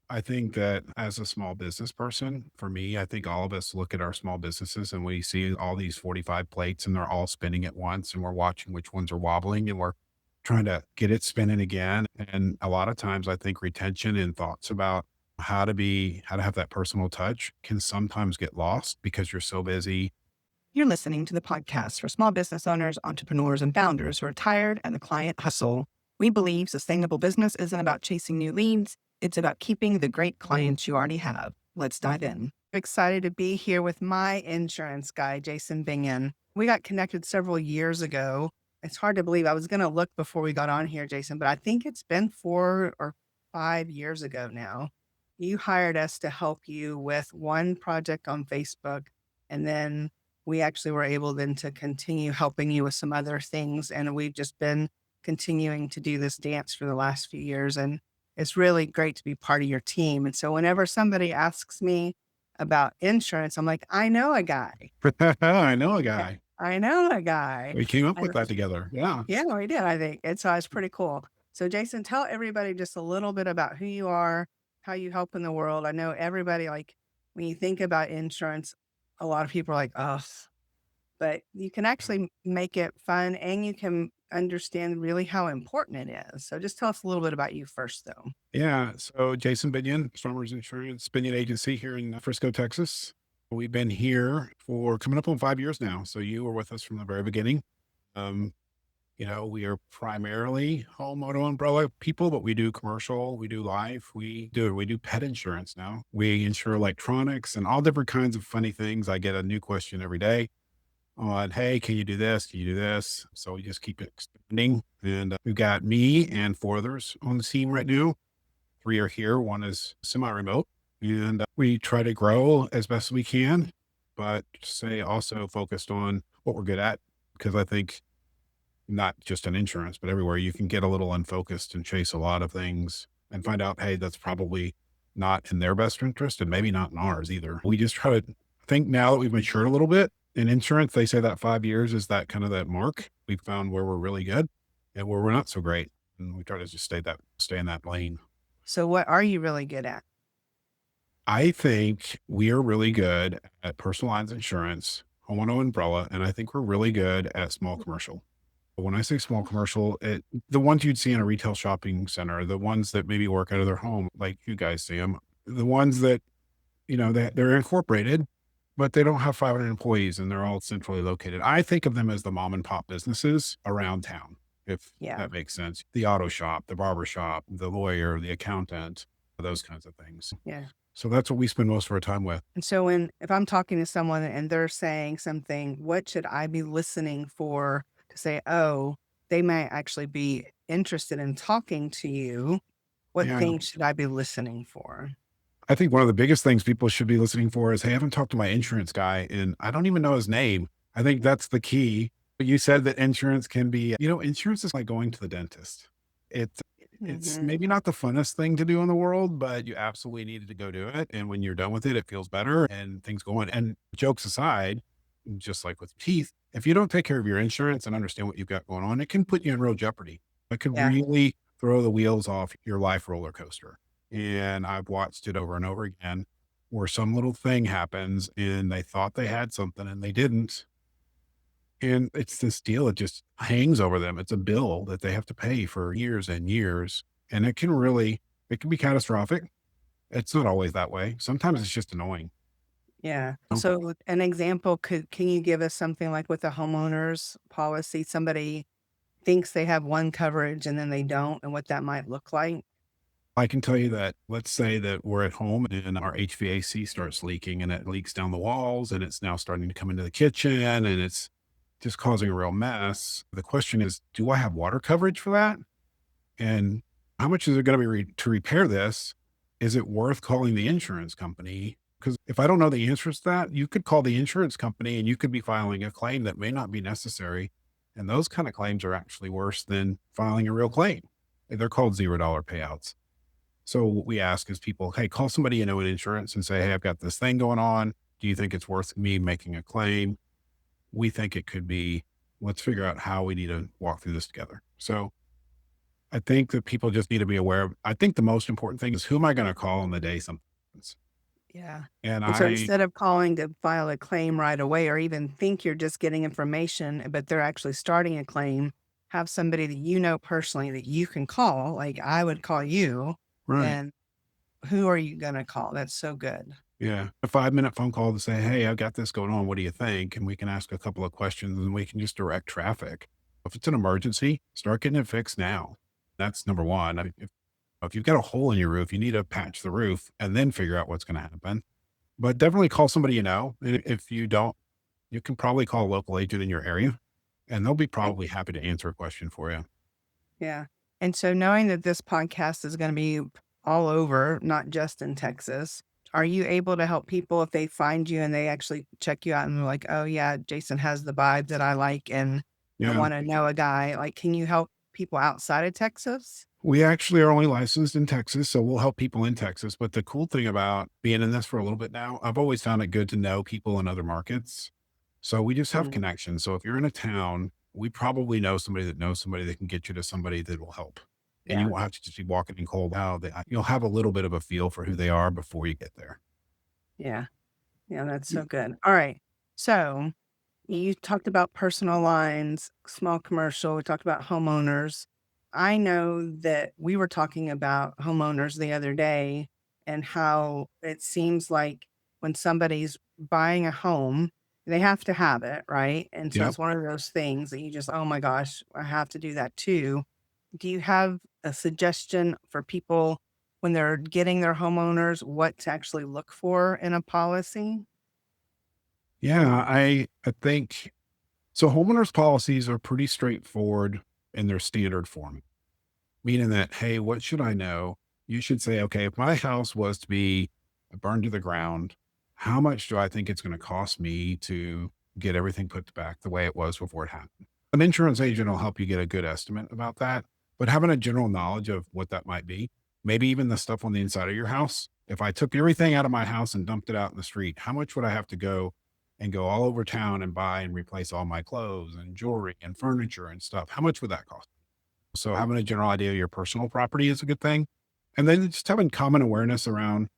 I think that as a small business person, for me, I think all of us look at our small businesses and we see all these 45 plates and they're all spinning at once and we're watching which ones are wobbling and we're trying to get it spinning again. And a lot of times I think retention and thoughts about how to have that personal touch can sometimes get lost because you're so busy. You're listening to the podcast for small business owners, entrepreneurs, and founders who are tired of the client hustle. We believe sustainable business isn't about chasing new leads, it's about keeping the great clients you already have. Let's dive in. Excited to be here with my insurance guy, Jason Bingen. We got connected several years ago. It's hard to believe. I was going to look before we got on here, Jason, but I think it's been 4 or 5 years ago now. You hired us to help you with one project on Facebook, and then we actually were able then to continue helping you with some other things. And we've just been continuing to do this dance for the last few years. And it's really great to be part of your team. And so whenever somebody asks me about insurance, I'm like, I know a guy. I know a Yeah, guy. I know a guy. We came up I, with that together. Yeah. yeah, we did, I think. And so it's pretty cool. So Jason, tell everybody just a little bit about who you are, how you help in the world. I know everybody, like when you think about insurance, a lot of people are like, oh, but you can actually make it fun and you can understand really how important it is. So just tell us a little bit about you first, though. Yeah. So Jason Binion, Farmers Insurance Binion Agency here in Frisco, Texas. We've been here for coming up on 5 years now. So you were with us from the very beginning. Um, we are primarily home auto umbrella people, but we do commercial, we do life, we do pet insurance now. We insure electronics and all different kinds of funny things. I get a new question every day on, hey, can you do this? Can you do this? So we just keep expanding. And we've got me and four others on the team right now. Three are here. One is semi-remote, and we try to grow as best we can, but say also focused on what we're good at. Because I think not just in insurance, but everywhere you can get a little unfocused and chase a lot of things and find out, hey, that's probably not in their best interest and maybe not in ours either. We just try to think now that we've matured a little bit in insurance. They say that 5 years is that kind of that mark. We've found where we're really good and where we're not so great. And we try to just stay in that lane. So, what are you really good at? I think we are really good at personal lines insurance, homeowner umbrella, and I think we're really good at small commercial. When I say small commercial, the ones you'd see in a retail shopping center, the ones that maybe work out of their home, like you guys see them, the ones that, they're incorporated, but they don't have 500 employees and they're all centrally located. I think of them as the mom and pop businesses around town, if Yeah. that makes sense. The auto shop, the barber shop, the lawyer, the accountant, those kinds of things. Yeah. So that's what we spend most of our time with. And so, if I'm talking to someone and they're saying something, what should I be listening for to say, oh, they might actually be interested in talking to you? What Yeah. things should I be listening for? I think one of the biggest things people should be listening for is, hey, I haven't talked to my insurance guy and I don't even know his name. I think that's the key. You said that insurance can be, insurance is like going to the dentist. It's it's Hmm. maybe not the funnest thing to do in the world, but you absolutely needed to go do it. And when you're done with it, it feels better and things go on. And jokes aside, just like with teeth, if you don't take care of your insurance and understand what you've got going on, it can put you in real jeopardy. It could Yeah. really throw the wheels off your life roller coaster. And I've watched it over and over again where some little thing happens and they thought they had something and they didn't. And it's this deal that just hangs over them. It's a bill that they have to pay for years and years. And it can be catastrophic. It's not always that way. Sometimes it's just annoying. Yeah. Oh, So an example can you give us something like with a homeowner's policy, somebody thinks they have one coverage and then they don't, and what that might look like? I can tell you that, let's say that we're at home and our HVAC starts leaking and it leaks down the walls and it's now starting to come into the kitchen and it's just causing a real mess. The question is, do I have water coverage for that? And how much is it going to be to repair this? Is it worth calling the insurance company? Because if I don't know the answer to that, you could call the insurance company and you could be filing a claim that may not be necessary. And those kind of claims are actually worse than filing a real claim. They're called $0 payouts. So what we ask is people, hey, call somebody you know in insurance and say, hey, I've got this thing going on. Do you think it's worth me making a claim? We think it could be. Let's figure out how we need to walk through this together. So I think that people just need to be aware of, I think the most important thing is who am I going to call on the day something happens? Yeah. And And so I, instead of calling to file a claim right away or even think you're just getting information, but they're actually starting a claim, have somebody that you know personally that you can call. Like I would call you. right. And who are you going to call? That's so good. Yeah. A 5-minute phone call to say, hey, I've got this going on. What do you think? And we can ask a couple of questions and we can just direct traffic. If it's an emergency, start getting it fixed now. That's number one. I mean, if you've got a hole in your roof, you need to patch the roof and then figure out what's going to happen. But definitely call somebody you know. And if you don't, you can probably call a local agent in your area and they'll be Okay. probably happy to answer a question for you. Yeah. And so knowing that this podcast is going to be all over, not just in Texas, are you able to help people if they find you and they actually check you out and they're like, oh, yeah, Jason has the vibe that I like and I Yeah. want to know a guy? Like, can you help people outside of Texas? We actually are only licensed in Texas, so we'll help people in Texas. But the cool thing about being in this for a little bit now, I've always found it good to know people in other markets. So we just have Mm, connections. So if you're in a town, we probably know somebody that knows somebody that can get you to somebody that will help. And you yeah. won't have to just be walking in cold out. You'll have a little bit of a feel for who they are before you get there. Yeah. Yeah. That's so good. All right. So you talked about personal lines, small commercial, we talked about homeowners. I know that we were talking about homeowners the other day and how it seems like when somebody's buying a home, they have to have it, right? And so Yep. it's one of those things that you just, oh my gosh, I have to do that too. Do you have a suggestion for people when they're getting their homeowners, what to actually look for in a policy? Yeah. I think so. Homeowners policies are pretty straightforward in their standard form. Meaning that, hey, what should I know? You should say, okay, if my house was to be burned to the ground, how much do I think it's going to cost me to get everything put back the way it was before it happened? An insurance agent will help you get a good estimate about that, but having a general knowledge of what that might be, maybe even the stuff on the inside of your house. If I took everything out of my house and dumped it out in the street, how much would I have to go and go all over town and buy and replace all my clothes and jewelry and furniture and stuff? How much would that cost? So having a general idea of your personal property is a good thing. And then just having common awareness around,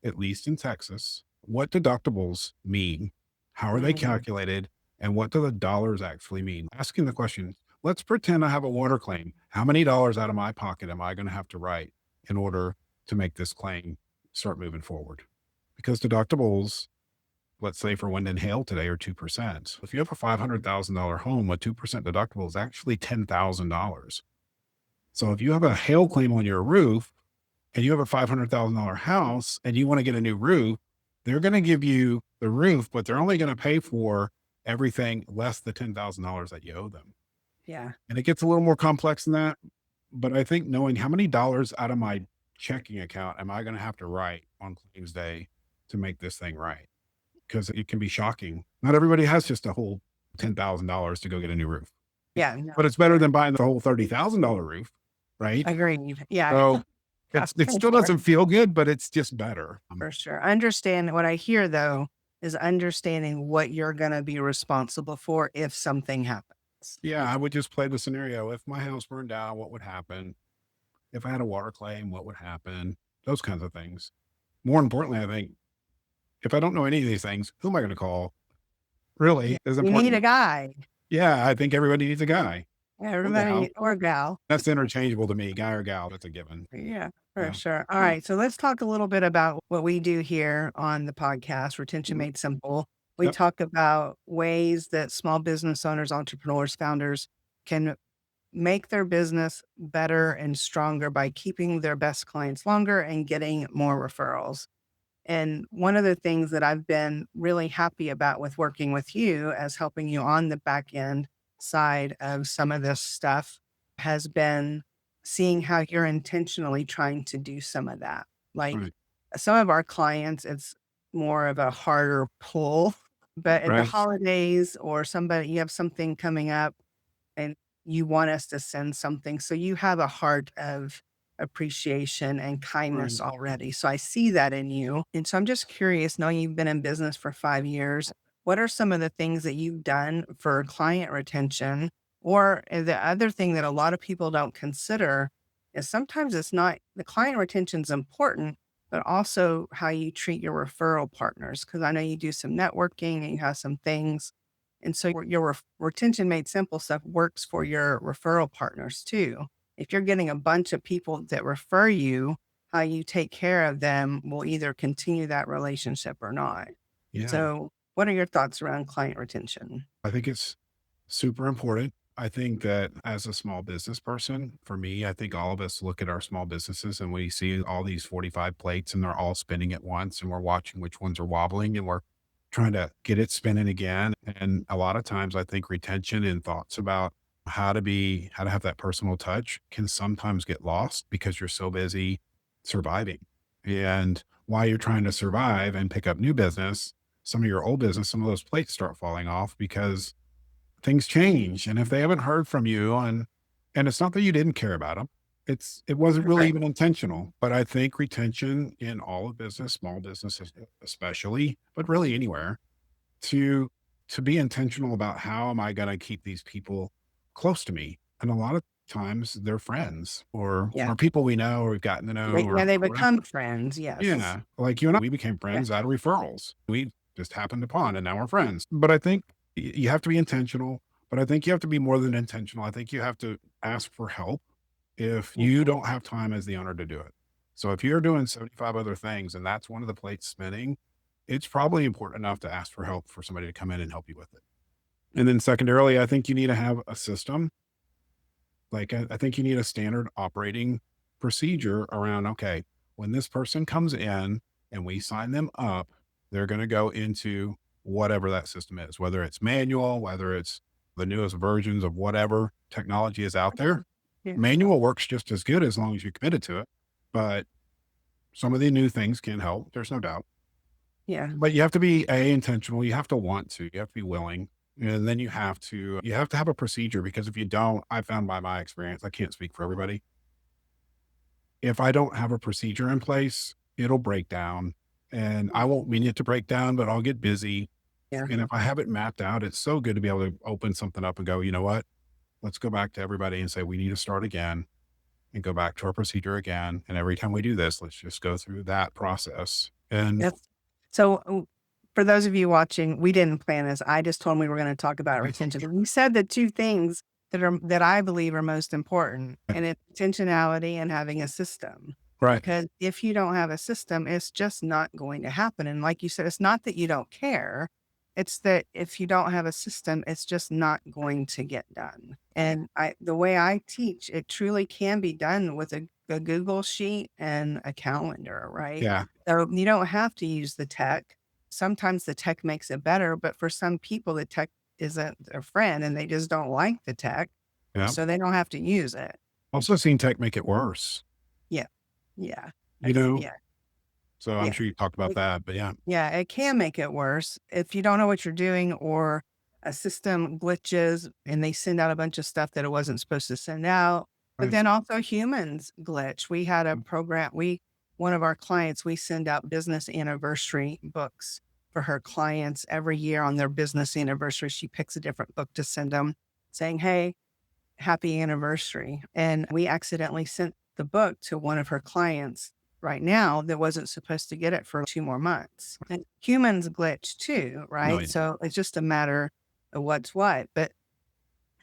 at least in Texas, what deductibles mean, how are they Mhm. calculated, and what do the dollars actually mean? Asking the question, let's pretend I have a water claim. How many dollars out of my pocket am I going to have to write in order to make this claim start moving forward? Because deductibles, let's say for wind and hail today, are 2%. If you have a $500,000 home, a 2% deductible is actually $10,000. So if you have a hail claim on your roof and you have a $500,000 house and you want to get a new roof, they're going to give you the roof, but they're only going to pay for everything less the $10,000 that you owe them. Yeah. And it gets a little more complex than that. But I think knowing how many dollars out of my checking account am I going to have to write on claims day to make this thing right? Because it can be shocking. Not everybody has just a whole $10,000 to go get a new roof, Yeah, no, but it's better than buying the whole $30,000 roof, right? agreed. Yeah, So, that's it for still sure, doesn't feel good, but it's just better. for sure. Understand what I hear though is understanding what you're gonna be responsible for if something happens. Yeah, I would just play the scenario. If my house burned down, what would happen? If I had a water claim, what would happen? Those kinds of things. More importantly, I think if I don't know any of these things, who am I gonna call? Yeah, Really is you need a important. guy. Yeah, I think everybody needs a guy or gal. Everybody or gal. That's interchangeable to me, guy or gal, that's a given. Yeah, for Yeah. sure. All right, so let's talk a little bit about what we do here on the podcast, Retention Made Simple. We Yep. talk about ways that small business owners, entrepreneurs, founders can make their business better and stronger by keeping their best clients longer and getting more referrals. And one of the things that I've been really happy about with working with you as helping you on the back end side of some of this stuff has been seeing how you're intentionally trying to do some of that. Like Right. some of our clients, it's more of a harder pull, but at the Right. holidays or somebody, you have something coming up and you want us to send something. So you have a heart of appreciation and kindness Right. already. So I see that in you. And so I'm just curious, knowing you've been in business for 5 years, what are some of the things that you've done for client retention Or the other thing that a lot of people don't consider is sometimes it's not the client retention is important, but also how you treat your referral partners. Cause I know you do some networking and you have some things. And so your retention made simple stuff works for your referral partners too. If you're getting a bunch of people that refer you, how you take care of them will either continue that relationship or not. Yeah. So, what are your thoughts around client retention? I think it's super important. I think that as a small business person, for me, I think all of us look at our small businesses and we see all these 45 plates and they're all spinning at once and we're watching which ones are wobbling and we're trying to get it spinning again. And a lot of times I think retention and thoughts about how to have that personal touch can sometimes get lost because you're so busy surviving. And while you're trying to survive and pick up new business, some of your old business, some of those plates start falling off because things change. And if they haven't heard from you and it's not that you didn't care about them, it wasn't really Right. even intentional. But I think retention in all of business, small businesses especially, but really anywhere, to to be intentional about how am I going to keep these people close to me. And a lot of times they're friends Yeah. or people we know or we've gotten to know Yeah, they or become friends, yes. yeah, like you and I, we became Yeah. friends out of referrals. We just happened upon, and now we're friends. But I think you have to be intentional. But I think you have to be more than intentional. I think you have to ask for help if you Mhm. don't have time as the owner to do it. So if you're doing 75 other things and that's one of the plates spinning, it's probably important enough to ask for help for somebody to come in and help you with it. And then secondarily, I think you need to have a system like, I think you need a standard operating procedure around, okay, when this person comes in and we sign them up, they're going to go into whatever that system is, whether it's manual, whether it's the newest versions of whatever technology is out there. Yeah. Manual works just as good as long as you're committed to it. But some of the new things can help. There's no doubt. Yeah. But you have to be intentional. You have to want to. You have to be willing. And then you have to have a procedure because if you don't, I found by my experience, I can't speak for everybody. If I don't have a procedure in place, it'll break down and I won't mean it to break down, but I'll get busy. Yeah. And if I have it mapped out, it's so good to be able to open something up and go, you know what? Let's go back to everybody and say, we need to start again and go back to our procedure again. And every time we do this, let's just go through that process. And That's so, for those of you watching, we didn't plan this. I just told them we were gonna talk about retention. But you said the 2 things that I believe are most important, and it's intentionality and having a system. right. Because if you don't have a system, it's just not going to happen, and like you said, it's not that you don't care, it's that if you don't have a system, it's just not going to get done. And the way I teach, it truly can be done with a Google sheet and a calendar, right? Yeah. So you don't have to use the tech. Sometimes the tech makes it better, but for some people, the tech isn't their friend and they just don't like the tech. Yeah. So they don't have to use it. Also seen tech make it worse, Yeah. Yeah. you know? Yeah. So I'm Yeah. sure you talked about It, that, but yeah. yeah. It can make it worse if you don't know what you're doing or a system glitches and they send out a bunch of stuff that it wasn't supposed to send out. But Right. then also humans glitch. We had a program, one of our clients, we send out business anniversary books for her clients every year on their business anniversary. She picks a different book to send them saying, hey, happy anniversary. And we accidentally sent the book to one of her clients right now that wasn't supposed to get it for 2 more months. And humans glitch too, No, right? yeah. So it's just a matter of what's what. But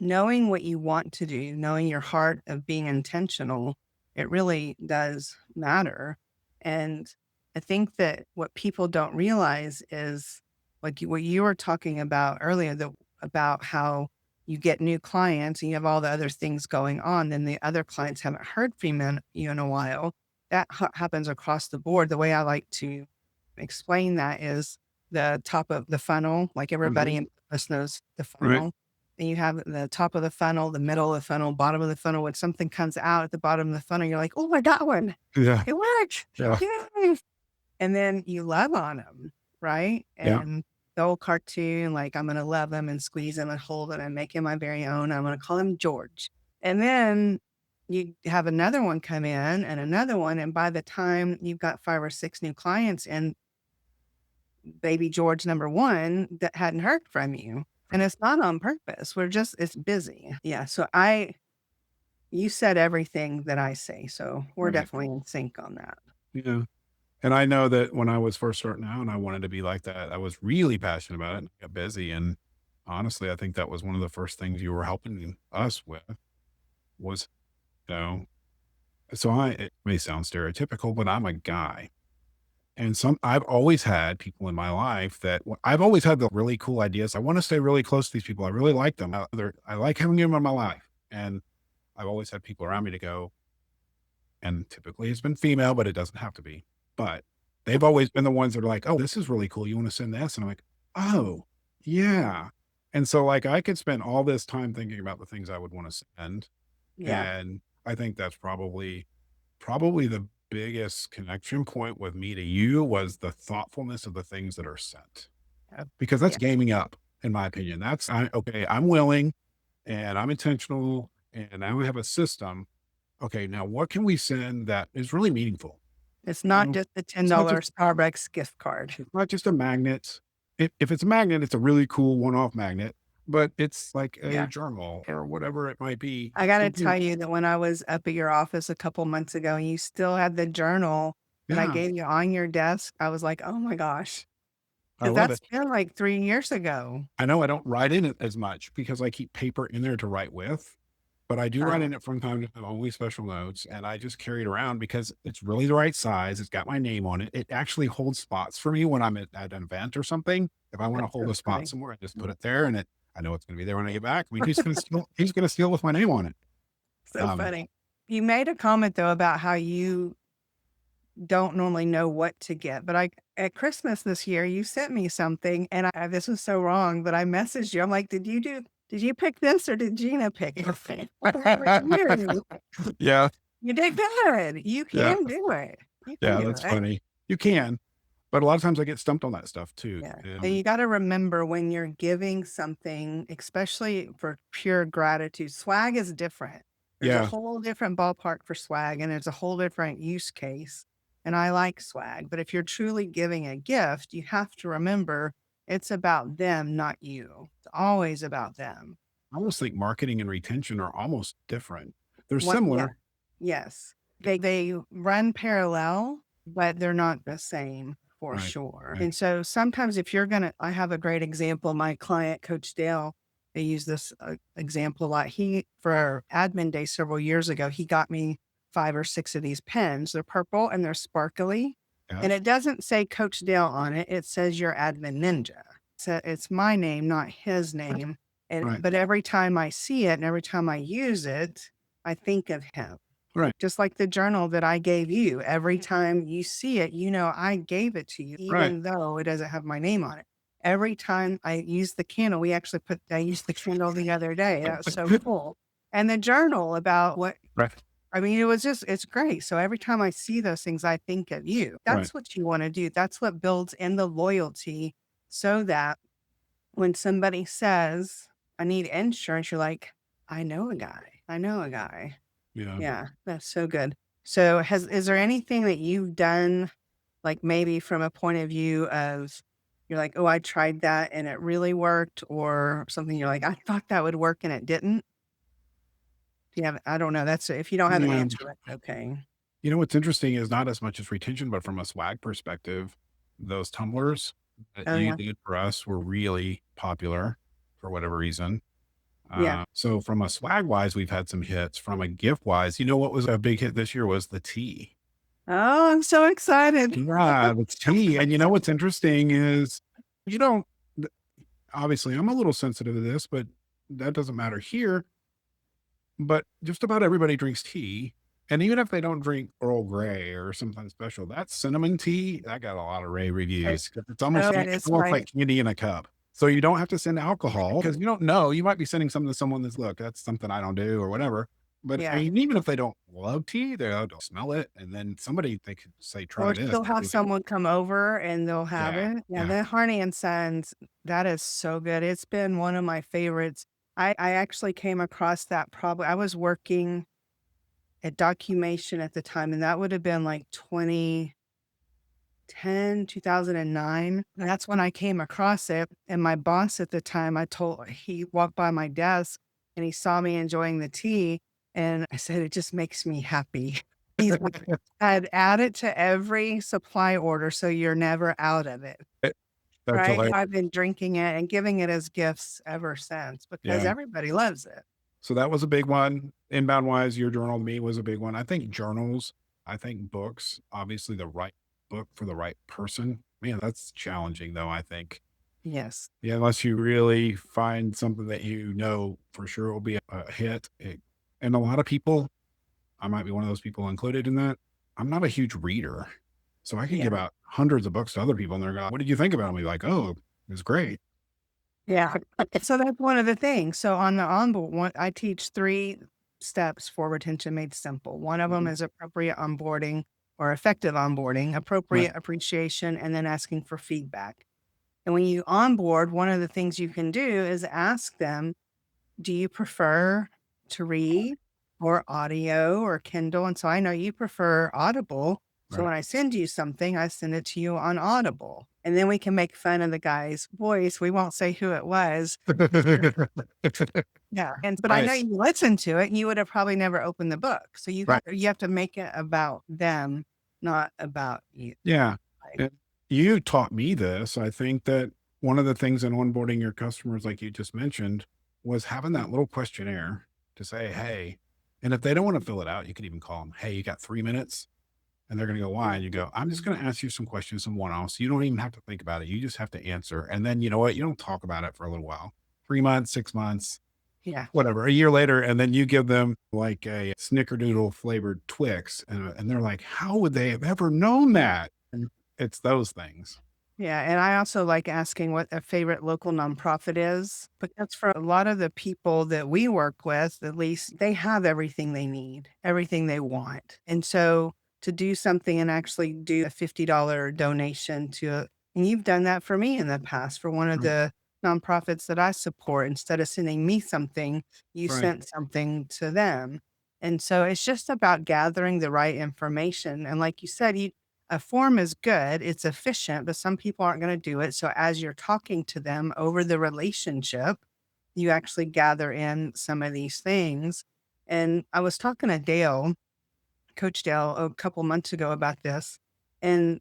knowing what you want to do, knowing your heart of being intentional, it really does matter. And I think that what people don't realize is like what you were talking about earlier, about how you get new clients and you have all the other things going on, then the other clients haven't heard from you in a while. That happens across the board. The way I like to explain that is the top of the funnel, like everybody Mhm. in business knows the Right. funnel. And you have the top of the funnel, the middle of the funnel, bottom of the funnel. When something comes out at the bottom of the funnel, you're like, oh, I got one. Yeah. It worked. Yeah. Yay. And then you love on them, right? Yeah. And the old cartoon, like I'm going to love him and squeeze him and hold him and make him my very own. I'm going to call him George. And then you have another one come in and another one. And by the time you've got 5 or 6 new clients and baby George number one that hadn't heard from you. And it's not on purpose. It's busy. Yeah. You said everything that I say. So we're Right. definitely in sync on that. Yeah. And I know that when I was first starting out and I wanted to be like that, I was really passionate about it and got busy. And honestly, I think that was one of the first things you were helping us with was, you know, it may sound stereotypical, but I'm a guy. And I've always had people in my life that I've always had the really cool ideas. I want to stay really close to these people. I really like them. I like having them in my life. And I've always had people around me to go, and typically it's been female, but it doesn't have to be. But they've always been the ones that are like, "Oh, this is really cool. You want to send this?" And I'm like, "Oh, yeah." And so like I could spend all this time thinking about the things I would want to send. Yeah. And I think that's probably the biggest connection point with me to you was the thoughtfulness of the things that are sent. Because that's Yeah. gaming up, in my opinion. Okay, I'm willing and I'm intentional and now we have a system. Okay, now what can we send that is really meaningful? It's You not know, just a it's not $10 just Starbucks gift card. it's not just a magnet. If it's a magnet, it's a really cool one-off magnet, but it's like a Yeah. journal or whatever it might be. I got to Something tell you that when I was up at your office a couple months ago and you still had the journal that I yeah, gave you on your desk, I was like, oh my gosh, I because love that's it. been like 3 years ago. I know I don't write in it as much because I keep paper in there to write with, but I do write Uh, in it from time to time, only special notes, and I just carry it around because it's really the right size. It's got my name on it. It actually holds spots for me when I'm at an event or something. If I want to that's hold so a spot funny. somewhere, I just put it there, and I know it's going to be there when I get back. I mean, he's going to steal with my name on it. So Um, funny. You made a comment though about how you don't normally know what to get, but at Christmas this year, you sent me something and this was so wrong, but I messaged you. I'm like, did you pick this or did Gina pick it? You. yeah, You did good. You yeah, can do it. You can yeah. do That's it. funny. You can, but a lot of times I get stumped on that stuff too. Yeah. And And you got to remember when you're giving something, especially for pure gratitude, swag is different. There's a yeah, whole different ballpark for swag and there's a whole different use case. And I like swag. But if you're truly giving a gift, you have to remember it's about them, not you. It's always about them. I almost think marketing and retention are almost different. They're What, yeah. similar, Yes. They run parallel, but they're not the same for right? sure. Right. And so sometimes if you're gonna I have a great example, my client, Coach Dale, they use this example a lot. For our admin day several years ago, he got me 5 or 6 of these pens. They're purple and they're sparkly. Yeah. And it doesn't say Coach Dale on it. It says your admin ninja. So it's my name, not his name. Right. But every time I see it and every time I use it, I think of him. Right. Just like the journal that I gave you, every time you see it, you know I gave it to you, Right. even though it doesn't have my name on it. Every time I use the candle, I used the candle the other day. That was so cool. And the journal about Right. it's great. So every time I see those things, I think of you. Right. That's what you want to do. That's what builds in the loyalty so that when somebody says, I need insurance, you're like, I know a guy. I know a guy. Yeah. Yeah, that's so good. So is there anything that you've done, like maybe from a point of view of you're like, oh, I tried that and it really worked, or something you're like, I thought that would work and it didn't? Yeah, I don't know. That's if you don't have an Yeah. answer, that's okay. You know what's interesting is not as much as retention, but from a swag perspective, those tumblers that Oh you yeah. did for us were really popular for whatever reason. Yeah. So from a swag wise, we've had some hits. From a gift wise, you know what was a big hit this year was the tea. Oh, I'm so excited. Yeah, the tea. And you know what's interesting is you don't th- obviously I'm a little sensitive to this, but that doesn't matter here. But just about everybody drinks tea, and even if they don't drink Earl Grey or something special, that cinnamon tea, that got a lot of rave Eh, reviews. Oh, that It's is almost right. like candy in a cup. So you don't have to send alcohol because you don't know. You might be sending something to someone that's, "Look, that's something I don't do," or whatever. But, I Yeah. mean, even if they don't love tea, they'll smell it, and then they could say, "Try Or this." she'll have someone come over and they'll have Yeah, it. Yeah, yeah, the Harney and Sons, that is so good. It's been one of my favorites. I actually came across that probably I was working at Documation at the time, and that would have been like 2010 2009. And that's when I came across it. And my boss at the time, he walked by my desk and he saw me enjoying the tea. And I said, it just makes me happy. He's like, I'd add it to every supply order so you're never out of it. That's Right? hilarious. I've been drinking it and giving it as gifts ever since because Yeah. everybody loves it. So that was a big one. Inbound wise, your journal to me was a big one. I think journals, I think books, obviously the right book for the right person. Man, that's challenging though, I think. Yes. Yeah, unless you really find something that you know for sure will be a hit. And a lot of people, I might be one of those people included in that. I'm not a huge reader. So I can Yeah. give out hundreds of books to other people and they're going, what did you think about me? Like, oh, it was great. Yeah. So that's one of the things. So on the onboard one, I teach 3 steps for retention made simple. One of them Mhm. is appropriate onboarding or effective onboarding, Right. appropriate appreciation, and then asking for feedback. And when you onboard, one of the things you can do is ask them, do you prefer to read or audio or Kindle? And so I know you prefer Audible. So Right. when I send you something, I send it to you on Audible. And then we can make fun of the guy's voice. We won't say who it was. Yeah. But I know Right. you listened to it and you would have probably never opened the book. So Right. you have to make it about them, not about you. Yeah. Like, And you taught me this. I think that one of the things in onboarding your customers, like you just mentioned, was having that little questionnaire to say, hey, and if they don't want to fill it out, you could even call them, hey, you got 3 minutes? And they're going to go, why? And you go, I'm just going to ask you some questions, some one offs. You don't even have to think about it. You just have to answer. And then you know what? You don't talk about it for a little while 3 months, 6 months, yeah. whatever, a year later. And then you give them like a snickerdoodle flavored Twix. And they're like, how would they have ever known that? And it's those things. Yeah, and I also like asking what a favorite local nonprofit is, because for a lot of the people that we work with, at least they have everything they need, everything they want. And so to do something and actually do a $50 donation and you've done that for me in the past for one of Right. the nonprofits that I support, instead of sending me something, you Right. sent something to them. And so it's just about gathering the right information. And like you said, a form is good, it's efficient, but some people aren't gonna do it. So as you're talking to them over the relationship, you actually gather in some of these things. And I was talking to Coach Dale, a couple months ago about this, and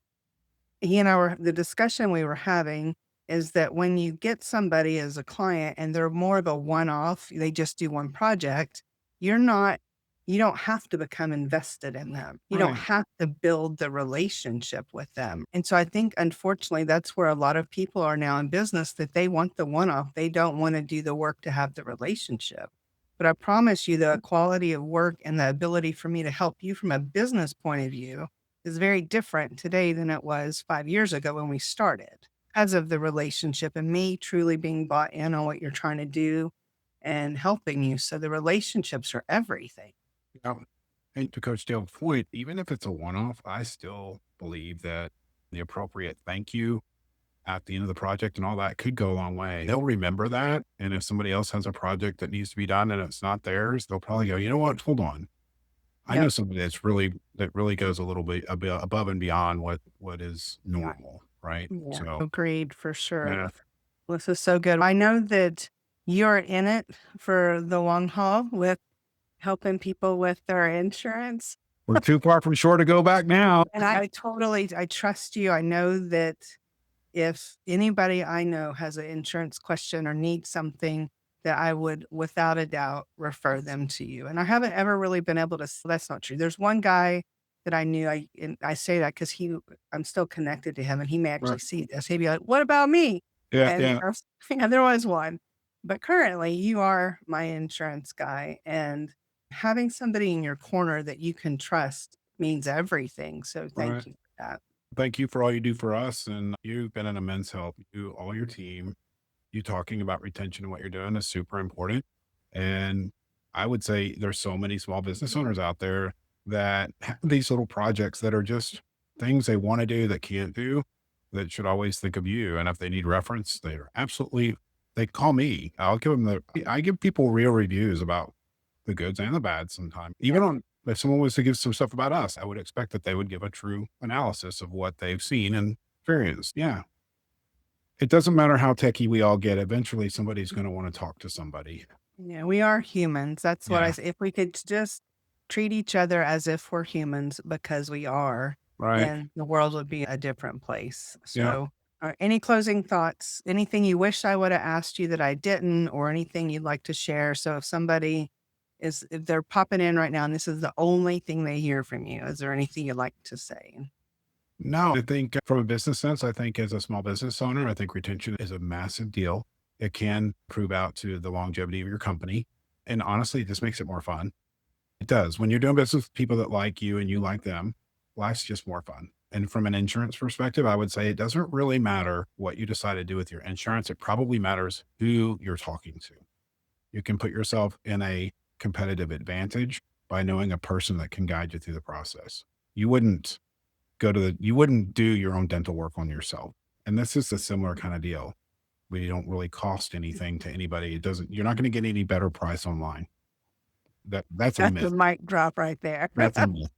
he and I were the discussion we were having is that when you get somebody as a client and they're more of a one-off, they just do one project, you're not you don't have to become invested in them. You don't Right. have to build the relationship with them. And so I think unfortunately that's where a lot of people are now in business, that they want the one-off. They don't want to do the work to have the relationship. But I promise you the quality of work and the ability for me to help you from a business point of view is very different today than it was 5 years ago when we started, because of the relationship and me truly being bought in on what you're trying to do and helping you. So the relationships are everything. Yeah. And to Coach Dale's point, even if it's a one off, I still believe that the appropriate thank you at the end of the project and all that could go a long way. They'll remember that. And if somebody else has a project that needs to be done and it's not theirs, they'll probably go, you know what? Hold on. I know Yep. somebody that really goes a bit above and beyond what is normal, right? Yeah. So Agreed for sure. yeah, This is so good. I know that you're in it for the long haul with helping people with their insurance. we're too far from shore to go back now. And I trust you. I know that if anybody I know has an insurance question or needs something, that I would, without a doubt, refer them to you. And I haven't ever really been able to. That's not true. There's one guy that I knew. And I say that because I'm still connected to him, and he may actually Right. see this. He'd be like, "What about me?" Yeah, And yeah. yeah, there was one. But currently, you are my insurance guy, and having somebody in your corner that you can trust means everything. So Right. thank you for that. Thank you for all you do for us. And you've been an immense help. You, all your team, you talking about retention and what you're doing is super important. And I would say there's so many small business owners out there that have these little projects that are just things they want to do that can't do, that should always think of you. And if they need reference, they're absolutely, they call me. I give people real reviews about the goods and the bads sometimes, even on If someone was to give some stuff about us, I would expect that they would give a true analysis of what they've seen and experienced. Yeah. It doesn't matter how techie we all get. Eventually, somebody's going to want to talk to somebody. Yeah, we are humans. That's what I Yeah. say. If we could just treat each other as if we're humans because we are, Right. then the world would be a different place. Yeah. So, any closing thoughts? Anything you wish I would have asked you that I didn't, or anything you'd like to share? So, if somebody if they're popping in right now and this is the only thing they hear from you, is there anything you'd like to say? No, I think from a business sense, I think as a small business owner, I think retention is a massive deal. It can prove out to the longevity of your company. And honestly, it just makes it more fun. It does. When you're doing business with people that like you and you like them, life's just more fun. And from an insurance perspective, I would say it doesn't really matter what you decide to do with your insurance. It probably matters who you're talking to. You can put yourself in a competitive advantage by knowing a person that can guide you through the process. You wouldn't you wouldn't do your own dental work on yourself. And this is a similar kind of deal. We don't really cost anything to anybody. It doesn't, you're not going to get any better price online. That's a That's a myth. mic drop right there. That's a myth.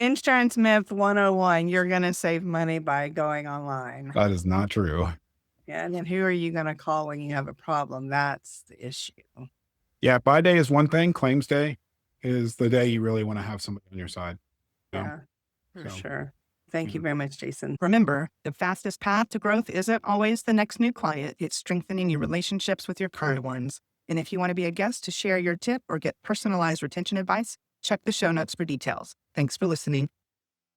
Insurance myth 101. You're going to save money by going online. That is not true. Yeah, and then who are you going to call when you have a problem? That's the issue. Yeah, buy day is one thing. Claims day is the day you really want to have somebody on your side. You know? Yeah, for So, sure. Thank you yeah. very much, Jason. Remember, the fastest path to growth isn't always the next new client. It's strengthening your relationships with your current ones. And if you want to be a guest to share your tip or get personalized retention advice, check the show notes for details. Thanks for listening.